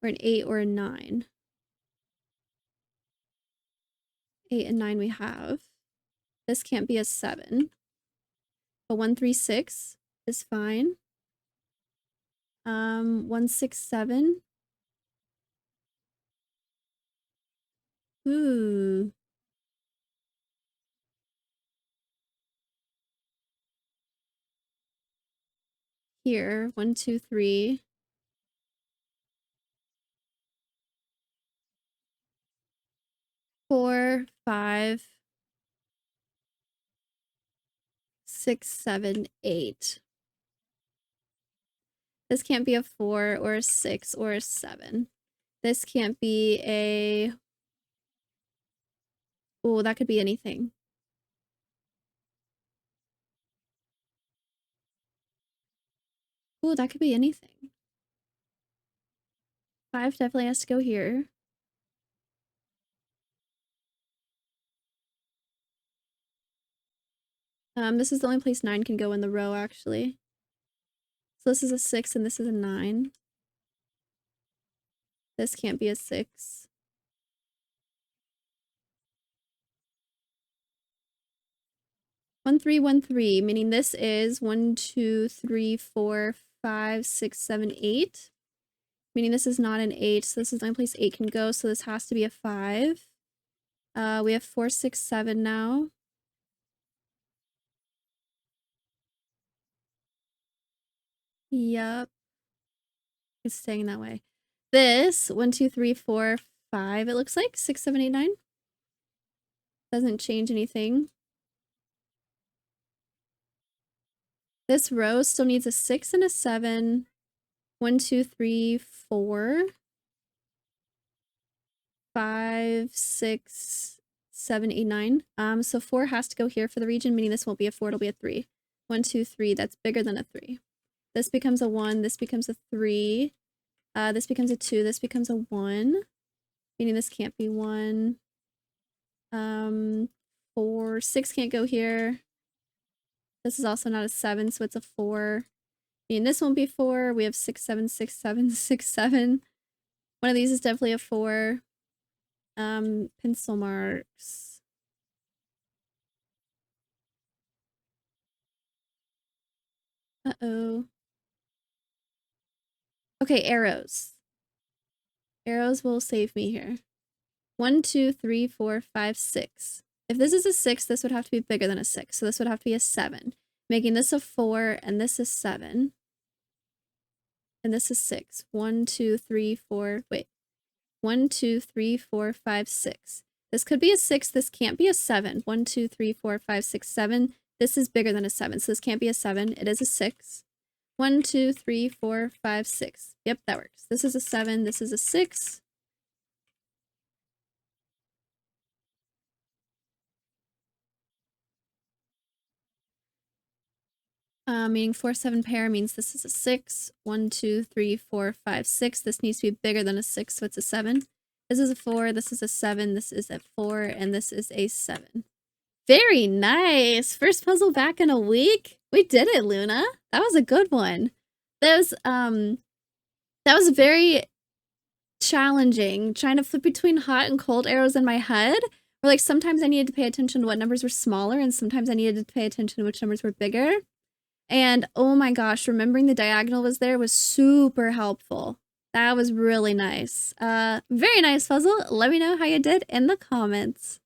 or an 8, or a 9. 8 and 9 we have. This can't be a 7. A 1, 3, 6 is fine. 1, 6, 7. Ooh. Here, 1, 2, 3. 4, 5. 6, 7, 8. This can't be a 4 or a 6 or a 7. This can't be a... Oh, that could be anything. Oh, that could be anything. 5 definitely has to go here. This is the only place 9 can go in the row, actually. So this is a 6 and this is a 9. This can't be a 6. One, 3, 1, 3, meaning this is 1, 2, 3, 4, 5, 6, 7, 8. Meaning this is not an 8, so this is the only place 8 can go, so this has to be a 5. We have 4, 6, 7 now. Yep. It's staying that way. This, 1, 2, 3, 4, 5, it looks like 6, 7, 8, 9. Doesn't change anything. This row still needs a 6 and a 7. 1, 2, 3, 4. 5, 6, 7, 8, 9. So 4 has to go here for the region, meaning this won't be a 4, it'll be a 3. 1, 2, 3, that's bigger than a 3. This becomes a 1, this becomes a 3. This becomes a 2, this becomes a 1. Meaning this can't be 1. 4, 6 can't go here. This is also not a 7, so it's a 4. Meaning this won't be 4. We have 6, 7, 6, 7, 6, 7. One of these is definitely a 4. Pencil marks. Uh-oh. Okay, arrows. Arrows will save me here. 1, 2, 3, 4, 5, 6. If this is a 6, this would have to be bigger than a 6. So this would have to be a 7. Making this a 4, and this is 7. And this is 6. 1, 2, 3, 4, wait. 1, 2, 3, 4, 5, 6. This could be a 6, this can't be a 7. 1, 2, 3, 4, 5, 6, 7. This is bigger than a 7, so this can't be a 7. It is a 6. 1, 2, 3, 4, 5, 6. Yep, that works. This is a 7, this is a 6. Meaning 4, 7 pair means this is a 6. 1, 2, 3, 4, 5, 6. This needs to be bigger than a 6, so it's a 7. This is a 4, this is a 7, this is a 4, and this is a 7. Very nice! First puzzle back in a week? We did it, Luna! That was a good one. That was very challenging, trying to flip between hot and cold arrows in my head. Where, like, sometimes I needed to pay attention to what numbers were smaller, and sometimes I needed to pay attention to which numbers were bigger. And oh my gosh, remembering the diagonal was there was super helpful. That was really nice. Very nice puzzle. Let me know how you did in the comments.